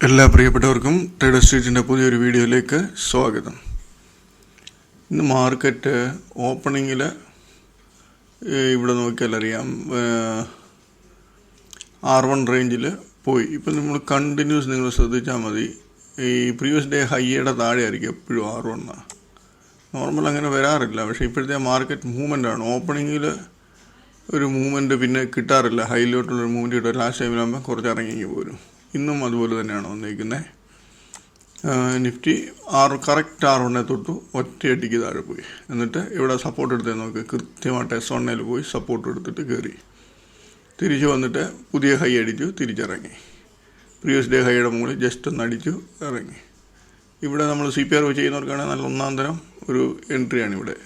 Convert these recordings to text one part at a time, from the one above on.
എല്ലാ പ്രിയപ്പെട്ടവർക്കും ട്രേഡർ സ്ട്രീറ്റിൻ്റെ പുതിയൊരു വീഡിയോയിലേക്ക് സ്വാഗതം. ഇന്ന് മാർക്കറ്റ് ഓപ്പണിങ്ങിൽ ഇവിടെ നോക്കിയാൽ അറിയാം R1 റേഞ്ചിൽ പോയി. ഇപ്പം നമ്മൾ കണ്ടിന്യൂസ് നിങ്ങൾ ശ്രദ്ധിച്ചാൽ മതി, ഈ പ്രീവിയസ് ഡേ ഹൈയുടെ താഴെ ആയിരിക്കും എപ്പോഴും R1. നോർമൽ അങ്ങനെ വരാറില്ല, പക്ഷേ ഇപ്പോഴത്തെ മാർക്കറ്റ് മൂവ്മെൻ്റാണ്. ഓപ്പണിങ്ങിൽ ഒരു മൂവ്മെൻറ്റ് പിന്നെ കിട്ടാറില്ല, ഹൈയിലോട്ടുള്ളൊരു മൂവ്മെൻറ്റ് കിട്ടാറ്. ലാസ്റ്റ് ടൈമിലാകുമ്പോൾ കുറച്ച് ഇറങ്ങി പോരും. ഇന്നും അതുപോലെ തന്നെയാണ് വന്നിരിക്കുന്നത്. നിഫ്റ്റി കറക്റ്റ് R1 തൊട്ടു ഒറ്റയടിക്ക് താഴെ പോയി. എന്നിട്ട് ഇവിടെ സപ്പോർട്ട് എടുത്തേ നോക്ക്, കൃത്യമായിട്ട് S1 പോയി സപ്പോർട്ട് എടുത്തിട്ട് കയറി തിരിച്ചു വന്നിട്ട് പുതിയ ഹൈ അടിച്ചു, തിരിച്ചിറങ്ങി. പ്രീവിയസ് ഡേ ഹൈയുടെ മുകളിൽ ജസ്റ്റ് ഒന്ന് അടിച്ചു ഇറങ്ങി. ഇവിടെ നമ്മൾ CPR ചെയ്യുന്നവർക്കാണെങ്കിൽ നല്ല ഒന്നാം തരം ഒരു എൻട്രിയാണ്. ഇവിടെ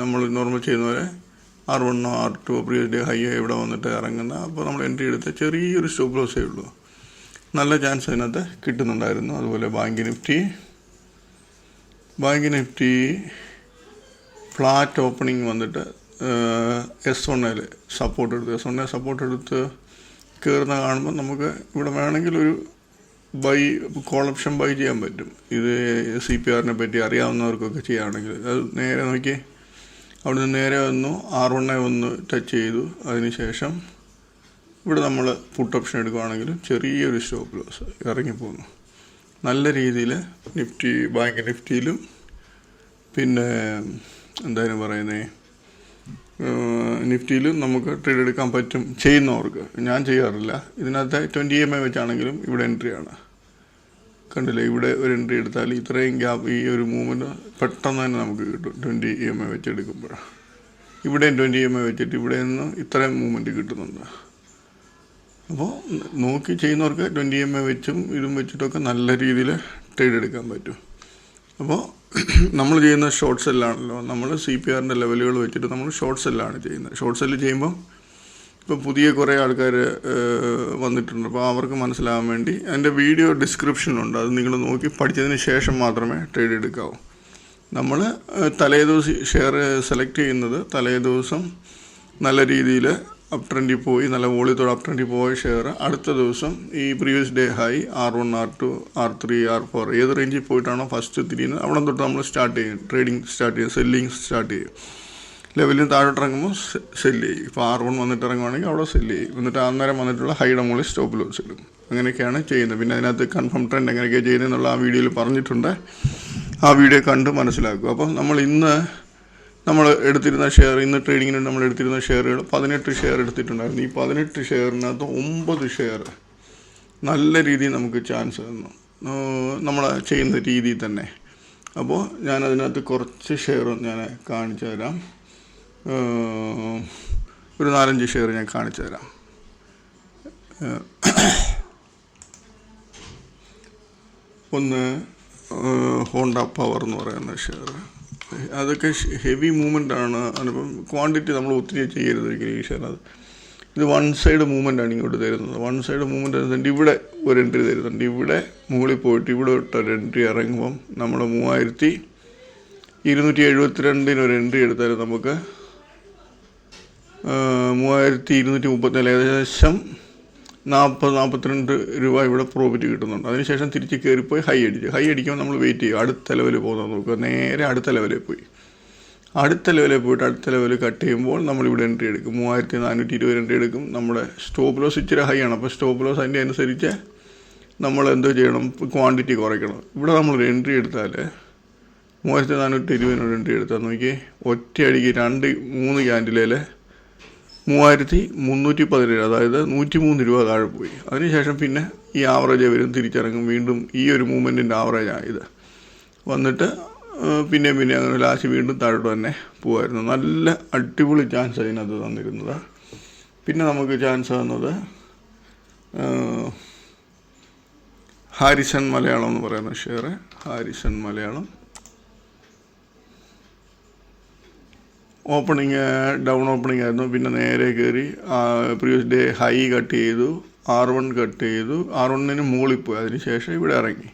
നമ്മൾ നോർമൽ ചെയ്യുന്ന പോലെ R1 R2 previous day high ഇവിടെ വന്നിട്ട് ഇറങ്ങുന്ന. അപ്പോൾ നമ്മൾ എൻട്രി എടുത്ത ചെറിയൊരു സ്റ്റോപ്പ് ലോസേ ഉള്ളൂ. നല്ല ചാൻസ് അതിനകത്ത് കിട്ടുന്നുണ്ടായിരുന്നു. അതുപോലെ ബാങ്ക് നിഫ്റ്റി ഫ്ലാറ്റ് ഓപ്പണിംഗ് വന്നിട്ട് S1 സപ്പോർട്ട് എടുത്ത് സപ്പോർട്ട് എടുത്ത് കയറുന്ന കാണുമ്പോൾ നമുക്ക് ഇവിടെ വേണമെങ്കിൽ ഒരു കോൾ ഓപ്ഷൻ ബൈ ചെയ്യാൻ പറ്റും. ഇത് CPRനെ പറ്റി അറിയാവുന്നവർക്കൊക്കെ ചെയ്യുകയാണെങ്കിൽ അത് നേരെ നോക്കി അവിടെ നിന്ന് നേരെ വന്നു R1 ഒന്ന് ടച്ച് ചെയ്തു. അതിനുശേഷം ഇവിടെ നമ്മൾ പുട്ട് ഓപ്ഷൻ എടുക്കുകയാണെങ്കിൽ ചെറിയൊരു സ്റ്റോപ്പ് ലോസ് ഇറങ്ങിപ്പോകുന്നു. നല്ല രീതിയിൽ ബാങ്ക് നിഫ്റ്റിയിലും പിന്നെ എന്തായാലും പറയുന്നത് നിഫ്റ്റിയിലും നമുക്ക് ട്രേഡ് എടുക്കാൻ പറ്റും ചെയ്യുന്നവർക്ക്. ഞാൻ ചെയ്യാറില്ല. ഇതിനകത്ത് 20 EMA വെച്ചാണെങ്കിലും ഇവിടെ എൻട്രിയാണ്. കണ്ടില്ലേ, ഇവിടെ ഒരു എൻട്രി എടുത്താൽ ഇത്രയും ഗ്യാപ്പ്, ഈ ഒരു മൂവ്മെൻറ്റ് പെട്ടെന്ന് തന്നെ നമുക്ക് കിട്ടും 20 EMA വെച്ചെടുക്കുമ്പോൾ. ഇവിടെയും 20 EMA വെച്ചിട്ട് ഇവിടെ നിന്ന് ഇത്രയും മൂവ്മെൻറ്റ് കിട്ടുന്നുണ്ട്. അപ്പോൾ നോക്കി ചെയ്യുന്നവർക്ക് 20 EMA വെച്ചും ഇതും വെച്ചിട്ടൊക്കെ നല്ല രീതിയിൽ ട്രേഡ് എടുക്കാൻ പറ്റും. അപ്പോൾ നമ്മൾ ചെയ്യുന്ന ഷോർട്ട് സെല്ലാണല്ലോ, നമ്മൾ CPRൻ്റെ ലെവലുകൾ വെച്ചിട്ട് നമ്മൾ ഷോർട്ട് സെല്ലാണ് ചെയ്യുന്നത്. ഷോർട്ട് സെല്ല് ചെയ്യുമ്പോൾ ഇപ്പോൾ പുതിയ കുറേ ആൾക്കാർ വന്നിട്ടുണ്ട്. അപ്പോൾ അവർക്ക് മനസ്സിലാകാൻ വേണ്ടി എൻ്റെ വീഡിയോ ഡിസ്ക്രിപ്ഷനിലുണ്ട്. അത് നിങ്ങൾ നോക്കി പഠിച്ചതിന് ശേഷം മാത്രമേ ട്രേഡ് എടുക്കാവൂ. നമ്മൾ തലേദിവസം ഷെയർ സെലക്ട് ചെയ്യുന്നത് തലേദിവസം നല്ല രീതിയിൽ അപ് ട്രെൻഡിൽ പോയി, നല്ല വോളിയത്തോടെ അപ് ട്രെൻഡിൽ പോയ ഷെയർ അടുത്ത ദിവസം ഈ previous day high R1 R2 R3 R4 ഏത് റേഞ്ചിൽ പോയിട്ടാണോ ഫസ്റ്റ് തിരിയുന്നത് അവിടെ തൊട്ട് നമ്മൾ സ്റ്റാർട്ട് ചെയ്യും. ട്രേഡിങ് സ്റ്റാർട്ട് ചെയ്യും, സെല്ലിങ് സ്റ്റാർട്ട് ചെയ്യും. ലെവലിൽ താഴോട്ട് ഇറങ്ങുമ്പോൾ സെല്ല് ചെയ്യും. ഇപ്പോൾ R1 വന്നിട്ട് ഇറങ്ങുവാണെങ്കിൽ അവിടെ സെല്ല് ചെയ്യും. എന്നിട്ട് അന്നേരം വന്നിട്ടുള്ള ഹൈയുടെ മുകളിൽ സ്റ്റോപ്പ് ലോസ് ഇടും. അങ്ങനെയൊക്കെയാണ് ചെയ്യുന്നത്. പിന്നെ അതിനകത്ത് കൺഫേം ട്രെൻഡ് എങ്ങനെയൊക്കെയാണ് ചെയ്യുന്നതെന്നുള്ള ആ വീഡിയോയിൽ പറഞ്ഞിട്ടുണ്ട്. ആ വീഡിയോ കണ്ട് മനസ്സിലാക്കുക. അപ്പം നമ്മൾ എടുത്തിരുന്ന ഷെയർ, ഇന്ന് ട്രേഡിങ്ങിന് നമ്മൾ എടുത്തിരുന്ന ഷെയറുകൾ 18 ഷെയർ എടുത്തിട്ടുണ്ടായിരുന്നു. ഈ 18 ഷെയറിനകത്ത് 9 ഷെയർ നല്ല രീതിയിൽ നമുക്ക് ചാൻസ് തന്നു, നമ്മൾ ചെയ്യുന്ന രീതിയിൽ തന്നെ. അപ്പോൾ ഞാനതിനകത്ത് കുറച്ച് ഷെയർ ഞാൻ കാണിച്ചു തരാം. ഒരു 4-5 ഷെയർ ഞാൻ കാണിച്ചു തരാം. ഒന്ന് ഹോണ്ട പവർ എന്ന് പറയുന്ന ഷെയർ. അതൊക്കെ ഹെവി മൂവ്മെൻ്റ് ആണ്. അതിപ്പം ക്വാണ്ടിറ്റി നമ്മൾ ഒത്തിരി ചെയ്യരുത് ഒരിക്കലും ഈ ഷെയർ. ഇത് വൺ സൈഡ് മൂവ്മെൻ്റാണ് ഇങ്ങോട്ട് തരുന്നത്. വൺ സൈഡ് മൂവ്മെൻറ്റ് തരുന്നുണ്ട്. ഇവിടെ ഒരു എൻട്രി തരുന്നുണ്ട്. ഇവിടെ മുകളിൽ പോയിട്ട് ഇവിടെ ഇട്ടൊരു എൻട്രി ഇറങ്ങുമ്പം നമ്മൾ 3272 ഒരു എൻട്രി എടുത്താൽ നമുക്ക് 3234 ഏകദേശം 40-42 രൂപ ഇവിടെ പ്രോഫിറ്റ് കിട്ടുന്നുണ്ട്. അതിനുശേഷം തിരിച്ച് കയറിപ്പോയി ഹൈ അടിക്കുമ്പോൾ നമ്മൾ വെയിറ്റ് ചെയ്യും. അടുത്ത ലെവലിൽ പോകുന്നത് നോക്കുക. നേരെ അടുത്ത ലെവലിൽ പോയിട്ട് അടുത്ത ലെവലിൽ കട്ട് ചെയ്യുമ്പോൾ നമ്മളിവിടെ എൻട്രി എടുക്കും. 3420 എൻട്രി എടുക്കും. നമ്മുടെ സ്റ്റോപ്പ് ലോസ് ഇച്ചിരി ഹൈ ആണ്. അപ്പോൾ സ്റ്റോപ്പ് ലോസ് അതിൻ്റെ അനുസരിച്ച് നമ്മൾ എന്തോ ചെയ്യണം, ക്വാണ്ടിറ്റി കുറയ്ക്കണം. ഇവിടെ നമ്മളൊരു എൻട്രി എടുത്താൽ 3420 എൻട്രി എടുത്താൽ നോക്കി ഒറ്റയടിക്ക് 2-3 ക്യാൻഡിലേൽ 3317, അതായത് 103 രൂപ താഴെ പോയി. അതിനുശേഷം പിന്നെ ഈ ആവറേജ് വരും, തിരിച്ചിറങ്ങും. വീണ്ടും ഈ ഒരു മൂവ്മെൻറ്റിൻ്റെ ആവറേജാണ് ഇത് വന്നിട്ട് പിന്നെ അങ്ങനെ ലാസ്റ്റ് വീണ്ടും താഴോട്ട് തന്നെ പോകുമായിരുന്നു. നല്ല അടിപൊളി ചാൻസ് അതിനകത്ത് തന്നിരുന്നത്. പിന്നെ നമുക്ക് ചാൻസ് തന്നത് ഹാരിസൺ മലയാളം എന്ന് പറയുന്ന share. Harrison Malayalam down opening ആയിരുന്നു. പിന്നെ നേരെ കയറി പ്രീവിയസ് ഡേ ഹൈ കട്ട് ചെയ്തു, R1 കട്ട് ചെയ്തു, R1 മുകളിൽ പോയി. അതിനുശേഷം ഇവിടെ ഇറങ്ങി.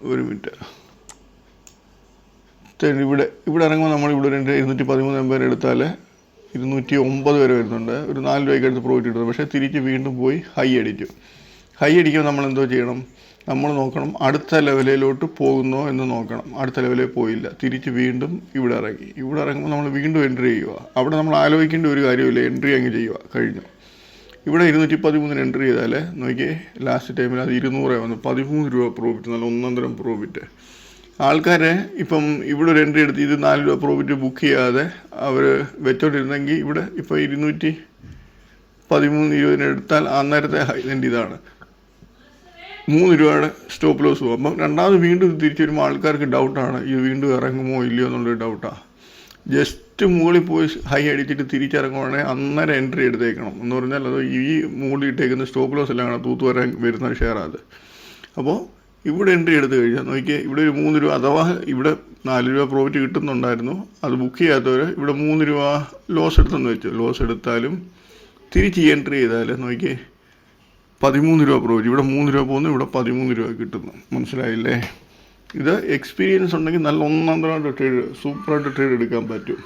ഒരു മിനിറ്റ്, ഇവിടെ ഇറങ്ങുമ്പോൾ നമ്മൾ ഇവിടെ 213 എടുത്താൽ 209 വരെ വരുന്നുണ്ട്. ഒരു 4 രൂപയ്ക്ക് അടുത്ത് പ്രോഫിറ്റ് കിട്ടുന്നത്. പക്ഷേ തിരിച്ച് വീണ്ടും പോയി ഹൈ അടിച്ചു. ഹൈ അടിക്കുമ്പോൾ നമ്മൾ എന്തോ ചെയ്യണം, നമ്മൾ നോക്കണം അടുത്ത ലെവലിലോട്ട് പോകുന്നോ എന്ന് നോക്കണം. അടുത്ത ലെവലിൽ പോയില്ല, തിരിച്ച് വീണ്ടും ഇവിടെ ഇറങ്ങി. ഇവിടെ ഇറങ്ങുമ്പോൾ നമ്മൾ വീണ്ടും എൻട്രി ചെയ്യുക. അവിടെ നമ്മൾ ആലോചിക്കേണ്ട ഒരു കാര്യമില്ല, എൻട്രി അങ്ങ് ചെയ്യുക, കഴിഞ്ഞു. ഇവിടെ 213 എൻട്രി ചെയ്താൽ നോക്കിയേ, ലാസ്റ്റ് ടൈമിൽ അത് 200 വന്നു, 13 രൂപ പ്രോഫിറ്റ്, നല്ല ഒന്നന്തരം പ്രോഫിറ്റ്. ആൾക്കാരെ ഇപ്പം ഇവിടെ ഒരു എൻട്രി എടുത്ത് ഇത് 4 രൂപ പ്രോഫിറ്റ് ബുക്ക് ചെയ്യാതെ അവർ വെച്ചോണ്ടിരുന്നെങ്കിൽ ഇവിടെ ഇപ്പോൾ 213-20 എടുത്താൽ അന്നേരത്തെ ഇതിൻ്റെ ഇതാണ് 3 രൂപയുടെ സ്റ്റോപ്പ് ലോസ് പോകും. അപ്പം രണ്ടാമത് വീണ്ടും ഇത് തിരിച്ചു വരുമ്പോൾ ആൾക്കാർക്ക് ഡൗട്ടാണ്, ഇത് വീണ്ടും ഇറങ്ങുമോ ഇല്ലയോ എന്നുള്ളൊരു ഡൗട്ടാണ്. ജസ്റ്റ് മുകളിൽ പോയി ഹൈ അടിച്ചിട്ട് തിരിച്ചിറങ്ങുവാണെങ്കിൽ അന്നേരം എൻട്രി എടുത്തേക്കണം. എന്ന് പറഞ്ഞാൽ അത് ഈ മുകളിൽ ഇട്ടേക്കുന്ന സ്റ്റോപ്പ് ലോസ് എല്ലാം കാണാം, തൂത്ത് വരാൻ വരുന്ന ഷെയറാണ് അത്. അപ്പോൾ ഇവിടെ എൻട്രി എടുത്ത് കഴിഞ്ഞാൽ നോക്കിയാൽ ഇവിടെ ഒരു 3 രൂപ, അഥവാ ഇവിടെ 4 രൂപ പ്രോഫിറ്റ് കിട്ടുന്നുണ്ടായിരുന്നു, അത് ബുക്ക് ചെയ്യാത്തവർ ഇവിടെ 3 രൂപ ലോസ് എടുത്തെന്ന് വെച്ചു. ലോസ് എടുത്താലും തിരിച്ച് എൻട്രി ചെയ്താൽ നോക്കിയേ 13 രൂപ പ്രോഫിറ്റ്. ഇവിടെ 3 രൂപ പോകുന്നു, ഇവിടെ 13 രൂപ കിട്ടുന്നു. മനസ്സിലായില്ലേ? ഇത് എക്സ്പീരിയൻസ് ഉണ്ടെങ്കിൽ നല്ല ഒന്നാന്തരമായിട്ട് ട്രേഡ്, സൂപ്പറായിട്ട് ട്രേഡ് എടുക്കാൻ പറ്റും.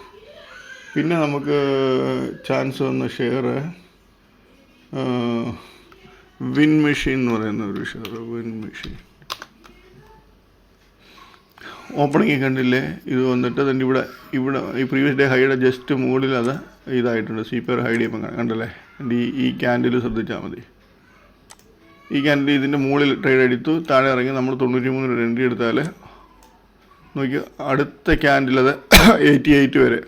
പിന്നെ നമുക്ക് ചാൻസ് വന്ന ഷെയർ വിൻ മെഷീൻ എന്ന് പറയുന്ന ഒരു ഷെയർ. വിൻ മെഷീൻ ഓപ്പണിങ് കണ്ടില്ലേ, ഇത് വന്നിട്ട് തന്നെ ഇവിടെ ഈ പ്രീവിയസ് ഡേ ഹൈയുടെ ജസ്റ്റ് മുകളിൽ അത് ഇതായിട്ടുണ്ട്. CPR ഹൈഡ് ചെയ്യുമ്പോൾ കണ്ടല്ലേ, ഈ ക്യാൻഡിൽ ശ്രദ്ധിച്ചാൽ മതി. ഈ ക്യാൻഡിൽ ഇതിൻ്റെ മുകളിൽ ട്രേഡ് എടുത്തു, താഴെ ഇറങ്ങി നമ്മൾ 93 രൂപ എൻട്രി എടുത്താൽ നോക്കി അടുത്ത ക്യാൻഡിൽ അത് 88 വരെ,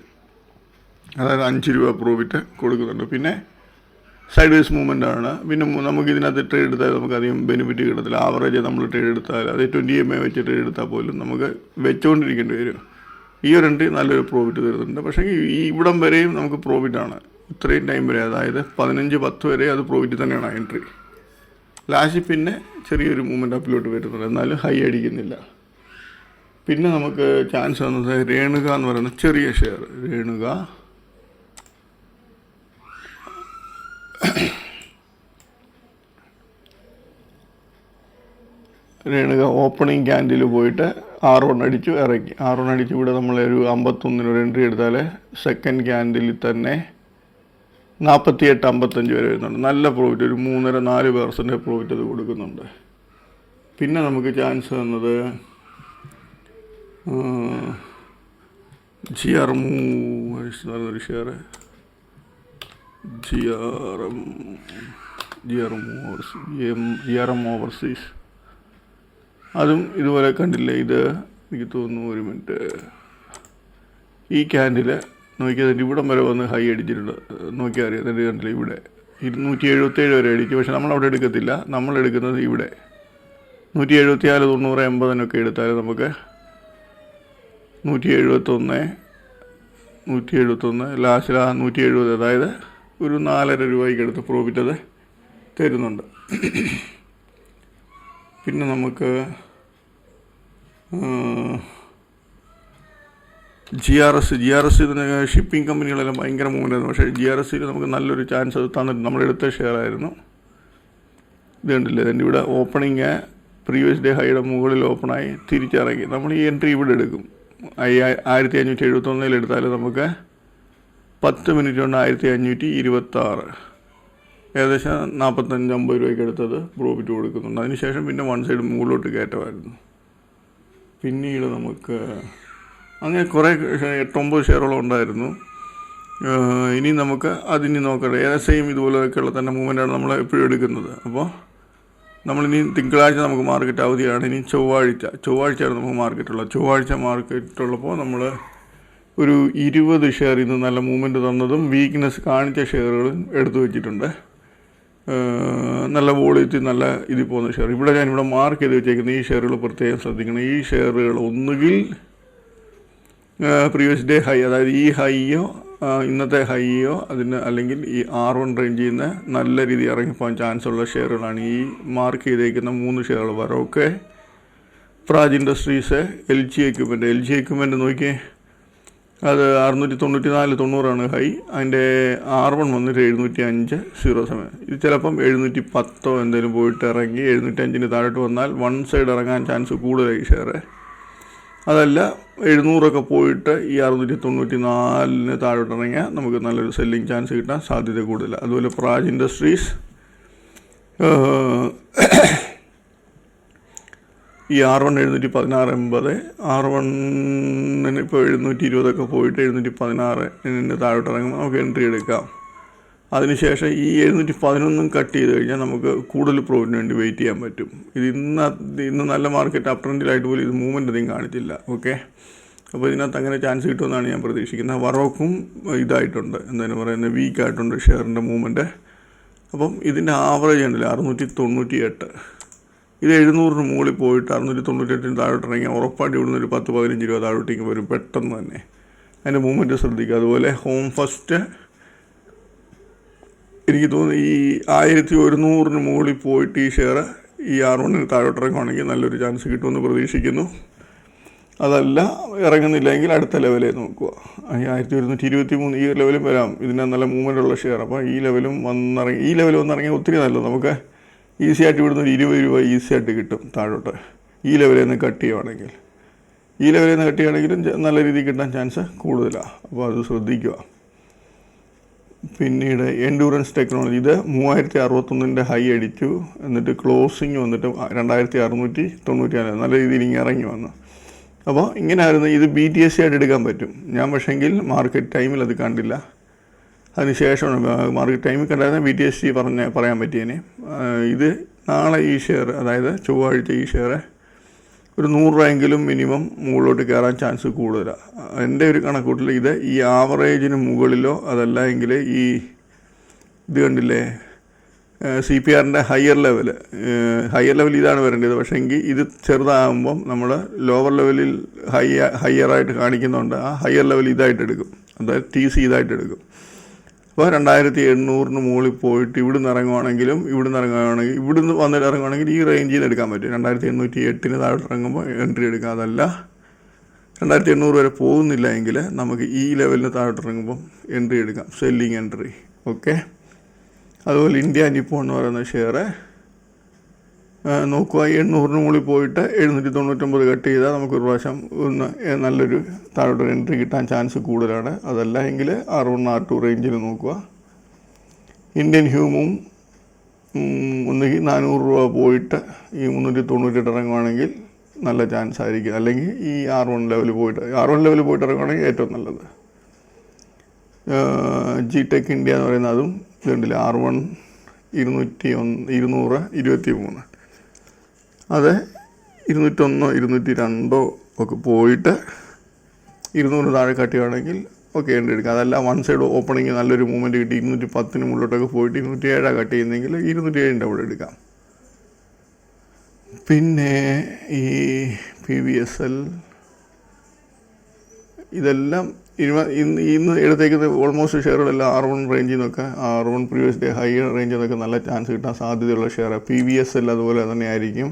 അതായത് 5 രൂപ പ്രോഫിറ്റ് കൊടുക്കുന്നുണ്ട്. പിന്നെ സൈഡ് വേസ് മൂവ്മെൻ്റ് ആണ്. പിന്നെ നമുക്ക് ഇതിനകത്ത് ട്രേഡ് എടുത്താൽ നമുക്ക് അധികം ബെനിഫിറ്റ് കിട്ടത്തില്ല. ആവറേജ് നമ്മൾ ട്രേഡ് എടുത്താൽ അത് 20 MA വെച്ച് ട്രേഡ് എടുത്താൽ പോലും നമുക്ക് വെച്ചുകൊണ്ടിരിക്കേണ്ടി വരും. ഈ ഒരു എൻട്രി നല്ലൊരു പ്രോഫിറ്റ് തരുന്നുണ്ട്. പക്ഷേ ഈ ഇവിടം വരെയും നമുക്ക് പ്രോഫിറ്റാണ്, ഇത്രയും ടൈം വരെ, അതായത് 15-10 വരെ അത് പ്രോഫിറ്റ് തന്നെയാണ് എൻട്രി. ലാസ്റ്റ് പിന്നെ ചെറിയൊരു മൂവ്മെൻറ്റ് അപ്പിലോട്ട് വരുന്നുണ്ട്, എന്നാലും ഹൈ അടിക്കുന്നില്ല. പിന്നെ നമുക്ക് ചാൻസ് വന്നത് രേണുക എന്ന് പറയുന്ന ചെറിയ ഷെയർ. രേണുക ഓപ്പണിംഗ് ക്യാൻഡിൽ പോയിട്ട് R1 അടിച്ചു ഇറങ്ങി. R1 അടിച്ച് ഇവിടെ നമ്മളൊരു 51 ഒരു എൻട്രി എടുത്താൽ സെക്കൻഡ് ക്യാൻഡിൽ തന്നെ 48-55 വരെ വരുന്നുണ്ട്. നല്ല പ്രോഫിറ്റ്, ഒരു 3.5-4% പ്രോഫിറ്റ് അത് കൊടുക്കുന്നുണ്ട്. പിന്നെ നമുക്ക് ചാൻസ് വന്നത് GRM എന്നൊരു ഷെയർ. GRM ഓവർസീസ്, അതും ഇതുപോലെ കണ്ടില്ലേ. ഇത് എനിക്ക് തോന്നുന്നു, ഒരു മിനിറ്റ്, ഈ ക്യാൻഡിൽ നോക്കിയാൽ ഇവിടം വരെ വന്ന് ഹൈ അടിച്ചിട്ടുണ്ട്. നോക്കിയാൽ അറിയാം, അതിൻ്റെ കണ്ടില്ല, ഇവിടെ 277 വരെ അടിച്ചു. പക്ഷെ നമ്മളവിടെ എടുക്കത്തില്ല, നമ്മളെടുക്കുന്നത് ഇവിടെ 174, 90, 80 എടുത്താൽ നമുക്ക് 171 ലാസ്റ്റിൽ 170, അതായത് ഒരു 4.5 രൂപയ്ക്ക് അടുത്ത് പ്രോഫിറ്റ് അത് തരുന്നുണ്ട്. പിന്നെ നമുക്ക് GRS ഇതിന് ഷിപ്പിംഗ് കമ്പനികളെല്ലാം ഭയങ്കര മൂവ്മെൻ്റായിരുന്നു. പക്ഷേ GRSയിൽ നമുക്ക് നല്ലൊരു ചാൻസ് അത് തന്നിട്ട് നമ്മളെടുത്ത ഷെയർ ആയിരുന്നു. ഇത് കണ്ടില്ലേ, ഇതിൻ്റെ ഇവിടെ ഓപ്പണിങ് പ്രീവിയസ് ഡേ ഹൈയുടെ മുകളിൽ ഓപ്പണായി തിരിച്ചിറങ്ങി. നമ്മൾ ഈ എൻട്രി ഇവിടെ എടുക്കും. 1571 എടുത്താൽ നമുക്ക് 10 മിനിറ്റ് കൊണ്ട് 1526, ഏകദേശം 45-50 രൂപയ്ക്ക് എടുത്തത് പ്രോഫിറ്റ് കൊടുക്കുന്നുണ്ട്. അതിനുശേഷം പിന്നെ വൺ സൈഡ് മുകളിലോട്ട് കയറ്റമായിരുന്നു. പിന്നീട് നമുക്ക് അങ്ങനെ കുറേ 8-9 ഷെയറുകളും ഉണ്ടായിരുന്നു. ഇനി നമുക്ക് അതിനി നോക്കട്ടെ. ഏകദേശം ഇതുപോലെയൊക്കെയുള്ള തന്നെ മൂവ്മെൻറ്റാണ് നമ്മൾ എപ്പോഴും എടുക്കുന്നത്. അപ്പോൾ നമ്മളിനി തിങ്കളാഴ്ച നമുക്ക് മാർക്കറ്റ് അവധിയാണ്. ഇനി ചൊവ്വാഴ്ചയാണ് നമുക്ക് മാർക്കറ്റുള്ളത്. ചൊവ്വാഴ്ച മാർക്കറ്റുള്ളപ്പോൾ നമ്മൾ ഒരു 20 ഷെയർ ഇന്ന് നല്ല മൂവ്മെൻറ്റ് തന്നതും വീക്ക്നെസ് കാണിച്ച ഷെയറുകളും എടുത്തു വെച്ചിട്ടുണ്ട്. നല്ല വോളിയത്തിൽ നല്ല ഇതിൽ പോകുന്ന ഷെയർ ഇവിടെ ഞാനിവിടെ മാർക്ക് ചെയ്ത് വെച്ചേക്കുന്നത്. ഈ ഷെയറുകൾ പ്രത്യേകം ശ്രദ്ധിക്കണം. ഈ ഷെയറുകൾ ഒന്നുകിൽ പ്രീവിയസ് ഡേ ഹൈ, അതായത് ഈ ഹൈയോ ഇന്നത്തെ ഹൈയോ അതിന്, അല്ലെങ്കിൽ ഈ R1 റേഞ്ചിൽ നിന്ന് നല്ല രീതിയിൽ ഇറങ്ങിപ്പോകാൻ ചാൻസ് ഉള്ള ഷെയറുകളാണ് ഈ മാർക്ക് ചെയ്തേക്കുന്ന 3 ഷെയറുകൾ. വരൊക്കെ പ്രാജ് ഇൻഡസ്ട്രീസ്, LG എക്യുപ്മെൻറ്റ് നോക്കിയേ, അത് 694-90 ഹൈ. അതിൻ്റെ R1 വന്നിട്ട് 705.07. ഇത് ചിലപ്പം 710 എന്തെങ്കിലും പോയിട്ട് ഇറങ്ങി 705 താഴോട്ട് വന്നാൽ വൺ സൈഡ് ഇറങ്ങാൻ ചാൻസ് കൂടുതലായി ഷെയർ. അതല്ല 700 പോയിട്ട് ഈ 694 താഴോട്ട് ഇറങ്ങിയാൽ നമുക്ക് നല്ലൊരു സെല്ലിങ് ചാൻസ് കിട്ടാൻ സാധ്യത കൂടുതലാണ്. അതുപോലെ പ്രാജ് ഇൻഡസ്ട്രീസ് ഈ R1 716.80, R1 ഇപ്പോൾ 720 പോയിട്ട് 716 താഴോട്ട് ഇറങ്ങുമ്പോൾ നമുക്ക് എൻട്രി എടുക്കാം. അതിനുശേഷം ഈ 711 കട്ട് ചെയ്ത് കഴിഞ്ഞാൽ നമുക്ക് കൂടുതൽ പ്രോഫിറ്റിന് വേണ്ടി വെയിറ്റ് ചെയ്യാൻ പറ്റും. ഇത് ഇന്ന് നല്ല മാർക്കറ്റ് അപ് ട്രെൻഡിലായിട്ട് പോലും ഇത് മൂവ്മെൻ്റ് അധികം കാണിച്ചില്ല. ഓക്കെ, അപ്പോൾ ഇതിനകത്ത് അങ്ങനെ ചാൻസ് കിട്ടുമെന്നാണ് ഞാൻ പ്രതീക്ഷിക്കുന്നത്. വറോക്കും ഇതായിട്ടുണ്ട്, എന്താണ് പറയുന്നത്, വീക്കായിട്ടുണ്ട് ഷെയറിൻ്റെ മൂവ്മെൻറ്റ്. അപ്പം ഇതിൻ്റെ ആവറേജ് ഉണ്ടല്ലോ 698. ഇത് 700 മുകളിൽ പോയിട്ട് 698 താഴോട്ട് ഇറങ്ങിയാൽ ഉറപ്പായിട്ട് ഇവിടുന്ന് ഒരു 10-15 രൂപ താഴോട്ടേക്ക് വരും പെട്ടെന്ന് തന്നെ. അതിൻ്റെ മൂവ്മെൻറ്റ് ശ്രദ്ധിക്കുക. അതുപോലെ ഹോം ഫസ്റ്റ് എനിക്ക് തോന്നുന്നു ഈ 1100 മുകളിൽ പോയിട്ട് ഈ ഷെയർ ഈ R1 താഴോട്ട് ഇറങ്ങുവാണെങ്കിൽ നല്ലൊരു ചാൻസ് കിട്ടുമെന്ന് പ്രതീക്ഷിക്കുന്നു. അതല്ല ഇറങ്ങുന്നില്ലെങ്കിൽ അടുത്ത ലെവലേ നോക്കുക. 1123 ഈ ലെവലും വരാം. ഇതിന് നല്ല മൂവ്മെൻ്റ് ഉള്ള ഷെയർ. അപ്പോൾ ഈ ലെവലും ഈ ലെവൽ വന്നിറങ്ങിയാൽ ഒത്തിരി നല്ലത്. നമുക്ക് ഈസി ആയിട്ട് ഇവിടുന്ന് ഒരു 20 രൂപ ഈസി ആയിട്ട് കിട്ടും താഴോട്ട്, ഈ ലെവലിൽ നിന്ന് കട്ട് ചെയ്യുവാണെങ്കിൽ. ഈ ലെവലിൽ നിന്ന് കട്ട് ചെയ്യുകയാണെങ്കിലും നല്ല രീതിയിൽ കിട്ടാൻ ചാൻസ് കൂടുതലാണ്. അപ്പോൾ അത് ശ്രദ്ധിക്കുക. പിന്നീട് എൻഡൂറൻസ് ടെക്നോളജി, ഇത് 3061 ഹൈ അടിച്ചു, എന്നിട്ട് ക്ലോസിങ് വന്നിട്ട് 2694, നല്ല രീതിയിൽ ഇങ്ങനെ ഇറങ്ങി വന്നു. അപ്പോൾ ഇങ്ങനെ ആയിരുന്നു. ഇത് BTC ആയിട്ട് എടുക്കാൻ പറ്റും. ഞാൻ പക്ഷേങ്കിൽ മാർക്കറ്റ് ടൈമിൽ അത് കണ്ടില്ല. അതിനുശേഷമാണ് മാർക്കറ്റ് ടൈമിൽ കണ്ടായിരുന്ന BTC പറയാൻ പറ്റിയേനെ. ഇത് നാളെ ഈ ഷെയർ, അതായത് ചൊവ്വാഴ്ച ഈ ഷെയർ ഒരു 100 രൂപയെങ്കിലും മിനിമം മുകളിലോട്ട് കയറാൻ ചാൻസ് കൂടുതലാണ്. എൻ്റെ ഒരു കണക്കൂട്ടിൽ ഇത് ഈ ആവറേജിന് മുകളിലോ അതല്ല എങ്കിൽ ഈ ഇത് കണ്ടില്ലേ CPRൻ്റെ ഹയർ ലെവൽ ഇതാണ് വരേണ്ടത്. പക്ഷേ എങ്കിൽ ഇത് ചെറുതാകുമ്പം നമ്മൾ ലോവർ ലെവലിൽ ഹയറായിട്ട് കാണിക്കുന്നുണ്ട്. ആ ഹയർ ലെവൽ ഇതായിട്ട് എടുക്കും, അതായത് TC ഇതായിട്ട് എടുക്കും. അപ്പോൾ 2800 മുകളിൽ പോയിട്ട് ഇവിടുന്ന് ഇറങ്ങുകയാണെങ്കിൽ ഇവിടുന്ന് വന്നിട്ട് ഇറങ്ങുകയാണെങ്കിൽ ഈ റേഞ്ചിൽ നിന്ന് എടുക്കാൻ പറ്റും. 2808 താഴോട്ട് ഇറങ്ങുമ്പോൾ എൻട്രി എടുക്കാം. അതല്ല 2800 വരെ പോകുന്നില്ല എങ്കിൽ നമുക്ക് ഈ ലെവലിന് താഴോട്ട് ഇറങ്ങുമ്പോൾ എൻട്രി എടുക്കാം, സെല്ലിങ് എൻട്രി. ഓക്കെ, അതുപോലെ ഇന്ത്യ നിപ്പോൺ എന്ന് പറയുന്ന ഷെയർ നോക്കുക. 800 മുകളിൽ പോയിട്ട് 799 കട്ട് ചെയ്താൽ നമുക്കൊരു പ്രാവശ്യം നല്ലൊരു താഴോട്ടൊരു എൻട്രി കിട്ടാൻ ചാൻസ് കൂടുതലാണ്. അതല്ല എങ്കിൽ R1 R2 റേഞ്ചിൽ നോക്കുക. ഇന്ത്യൻ ഹ്യൂമും ഒന്നുകിൽ 400 രൂപ പോയിട്ട് ഈ 398 ഇറങ്ങുവാണെങ്കിൽ നല്ല ചാൻസ് ആയിരിക്കും. അല്ലെങ്കിൽ ഈ R1 ലെവൽ പോയിട്ട് ഇറങ്ങുവാണെങ്കിൽ ഏറ്റവും നല്ലത്. GTech ഇന്ത്യ എന്ന് പറയുന്നത് അതും ഇതുണ്ടല്ലേ, R1 200 അത് 201 202 ഒക്കെ പോയിട്ട് 200 താഴെ കട്ടുകയാണെങ്കിൽ ഓക്കെ എൻട്രി എടുക്കുക. അതല്ല വൺ സൈഡ് ഓപ്പണിങ് നല്ലൊരു മൂവ്മെൻറ്റ് കിട്ടി 210 മുകളിലോട്ടൊക്കെ പോയിട്ട് 207 കട്ട് ചെയ്യുന്നെങ്കിൽ 207 അവിടെ എടുക്കാം. പിന്നെ ഈ PVSL ഇതെല്ലാം ഇന്ന് എടുത്തേക്കുന്ന ഓൾമോസ്റ്റ് ഷെയറുകളെല്ലാം R1 റേഞ്ചിൽ നിന്നൊക്കെ, R1 പ്രീവിയസ് ഡേ ഹൈ റേഞ്ചിൽ നിന്നൊക്കെ നല്ല ചാൻസ് കിട്ടാൻ സാധ്യതയുള്ള ഷെയർ. PVSL അതുപോലെ തന്നെ ആയിരിക്കും.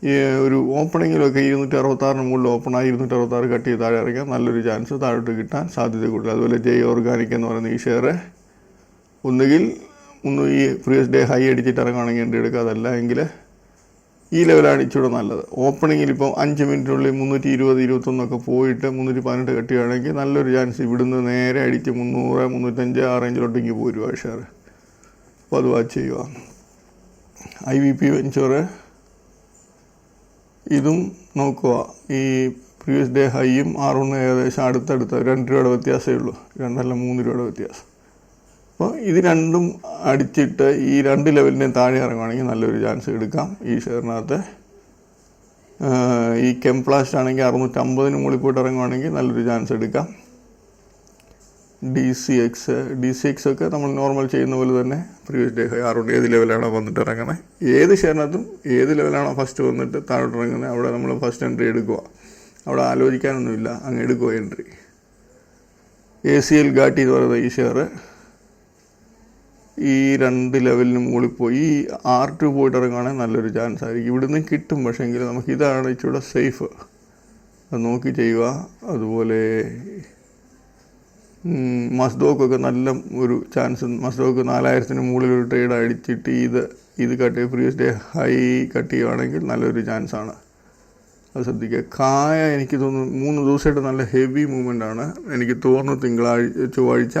ഈ ഒരു ഓപ്പണിങ്ങിലൊക്കെ 266 മുകളിൽ ഓപ്പണായി 266 കട്ട് ചെയ്ത് താഴെ ഇറങ്ങിയാൽ നല്ലൊരു ചാൻസ് താഴോട്ട് കിട്ടാൻ സാധ്യത കൂടുതൽ. അതുപോലെ ജെ ഓർഗാനിക് എന്ന് പറയുന്ന ഈ ഷെയർ ഒന്നുകിൽ ഈ പ്രീവിയസ് ഡേ ഹൈ അടിച്ചിട്ട് ഇറങ്ങുകയാണെങ്കിൽ എൻട്രി എടുക്കുക. അതല്ല എങ്കിൽ ഈ ലെവലാണ് ഇച്ചിരി നല്ലത്. ഓപ്പണിങ്ങിൽ ഇപ്പോൾ 5 മിനിറ്റിനുള്ളിൽ 320-321 പോയിട്ട് 318 കട്ട് ചെയ്യുകയാണെങ്കിൽ നല്ലൊരു ചാൻസ് ഇവിടുന്ന് നേരെ അടിച്ച് 300-305 ആ റേഞ്ചിലോട്ടേക്ക് പോരുക ഷെയർ. അപ്പോൾ അത് വാച്ച് ചെയ്യുക. IVP വെഞ്ചർ ഇതും നോക്കുക. ഈ പ്രീവിയസ് ഡേ ഹൈയും R1 ഏകദേശം അടുത്തടുത്ത് 2 രൂപയുടെ വ്യത്യാസമേ ഉള്ളൂ, 2 3 രൂപയുടെ വ്യത്യാസം. അപ്പോൾ ഇത് രണ്ടും അടിച്ചിട്ട് ഈ 2 ലെവലിൻ്റെയും താഴെ ഇറങ്ങുകയാണെങ്കിൽ നല്ലൊരു ചാൻസ് എടുക്കാം ഈ ഷെയറിനകത്ത്. ഈ കെംപ്ലാസ്റ്റ് ആണെങ്കിൽ 650 മുകളിൽ പോയിട്ട് ഇറങ്ങുകയാണെങ്കിൽ നല്ലൊരു ചാൻസ് എടുക്കാം. DCX ഒക്കെ നമ്മൾ നോർമൽ ചെയ്യുന്ന പോലെ തന്നെ പ്രീവിയസ് ഡേ ഹൈ R1 ഏത് ലെവലാണോ വന്നിട്ട് ഇറങ്ങണേ, ഏത് ഷെയറിനകത്തും ഏത് ലെവലാണോ ഫസ്റ്റ് വന്നിട്ട് താഴോട്ട് ഇറങ്ങുന്നത് അവിടെ നമ്മൾ ഫസ്റ്റ് എൻട്രി എടുക്കുക. അവിടെ ആലോചിക്കാനൊന്നുമില്ല, അങ്ങ് എടുക്കുക എൻട്രി. ACL ഗാട്ടി എന്ന് പറയുന്ന ഈ ഷെയർ ഈ 2 ലെവലിന് മുകളിൽ പോയി ഈ R2 പോയിട്ട് ഇറങ്ങുകയാണെങ്കിൽ നല്ലൊരു ചാൻസ് ആയിരിക്കും. ഇവിടുന്ന് കിട്ടും, പക്ഷേങ്കിൽ നമുക്ക് ഇതാണ് ഇച്ചിരി സേഫ്, അത് നോക്കി ചെയ്യുക. അതുപോലെ മസ്ഡോക്കൊക്കെ നല്ല ഒരു ചാൻസ്. മസ്ഡോക്ക് 4000-ന് മുകളിൽ ഒരു ട്രേഡ് അടിച്ചിട്ട് ഇത് cut previous day high cut ചെയ്യുകയാണെങ്കിൽ നല്ലൊരു ചാൻസാണ്, അത് ശ്രദ്ധിക്കുക. കായ എനിക്ക് തോന്നുന്നു 3 ദിവസമായിട്ട് നല്ല ഹെവി മൂവ്മെൻ്റ് ആണ്. എനിക്ക് തോന്നുന്നു ചൊവ്വാഴ്ച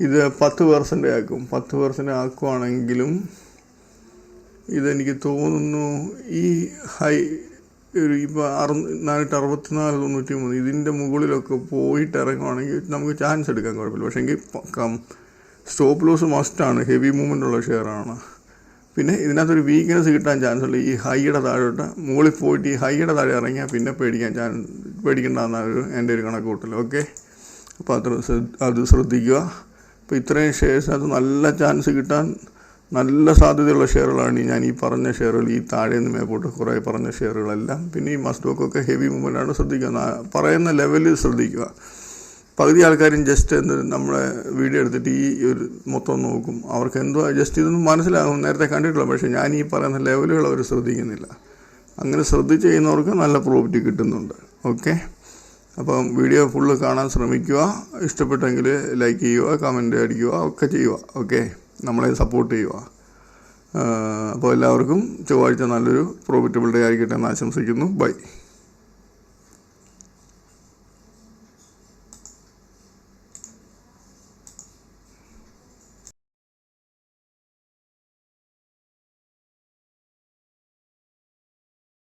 ഇത് 10% ആക്കും. 10% ആക്കുവാണെങ്കിലും ഇതെനിക്ക് തോന്നുന്നു ഈ ഹൈ ഒരു ഇപ്പോൾ 464.93 ഇതിൻ്റെ മുകളിലൊക്കെ പോയിട്ട് ഇറങ്ങുവാണെങ്കിൽ നമുക്ക് ചാൻസ് എടുക്കാൻ കുഴപ്പമില്ല. പക്ഷേ എങ്കിൽ സ്റ്റോപ്പ് ലോസ് മസ്റ്റാണ്, ഹെവി മൂവ്മെൻ്റ് ഉള്ള ഷെയറാണ്. പിന്നെ ഇതിനകത്തൊരു വീക്ക്നെസ് കിട്ടാൻ ചാൻസ് ഉള്ളു ഈ ഹൈയുടെ താഴോട്ട് മുകളിൽ പോയിട്ട് ഈ ഹൈയുടെ താഴെ ഇറങ്ങിയാൽ പിന്നെ പേടിക്കേണ്ടെന്നാണ് എൻ്റെ ഒരു കണക്ക് കൂട്ടൽ. ഓക്കെ, അപ്പോൾ അത് ശ്രദ്ധിക്കുക. അപ്പോൾ ഇത്രയും ഷെയർസിനകത്ത് നല്ല ചാൻസ് കിട്ടാൻ നല്ല സാധ്യതയുള്ള ഷെയറുകളാണ് ഞാൻ ഈ പറഞ്ഞ ഷെയറുകൾ, ഈ താഴെ നിന്ന് മേപ്പോട്ട് കുറേ പറഞ്ഞ ഷെയറുകളെല്ലാം. പിന്നെ ഈ മസ്റ്റോക്കൊക്കെ ഹെവി മൂവ്മെൻ്റാണ്, ശ്രദ്ധിക്കുക. പറയുന്ന ലെവലിൽ ശ്രദ്ധിക്കുക. പകുതി ആൾക്കാരും ജസ്റ്റ് നമ്മളെ വീഡിയോ എടുത്തിട്ട് ഈ ഒരു മൊത്തം നോക്കും, അവർക്ക് എന്തോ ജസ്റ്റ് ഇതൊന്നും മനസ്സിലാകും, നേരത്തെ കണ്ടിട്ടില്ല. പക്ഷേ ഞാൻ ഈ പറയുന്ന ലെവലുകൾ അവർ ശ്രദ്ധിക്കുന്നില്ല. അങ്ങനെ ശ്രദ്ധിച്ച് ചെയ്യുന്നവർക്ക് നല്ല പ്രോഫിറ്റ് കിട്ടുന്നുണ്ട്. ഓക്കെ, അപ്പം വീഡിയോ ഫുള്ള് കാണാൻ ശ്രമിക്കുക. ഇഷ്ടപ്പെട്ടെങ്കിൽ ലൈക്ക് ചെയ്യുക, കമൻറ്റ് അടിക്കുക, ഒക്കെ ചെയ്യുക. ഓക്കെ, നമ്മളെ സപ്പോർട്ട് ചെയ്യുക. അപ്പോൾ എല്ലാവർക്കും ചൊവ്വാഴ്ച നല്ലൊരു പ്രോഫിറ്റബിൾ ഡേ ആയിക്കട്ടെ എന്ന് ആശംസിക്കുന്നു. ബൈ.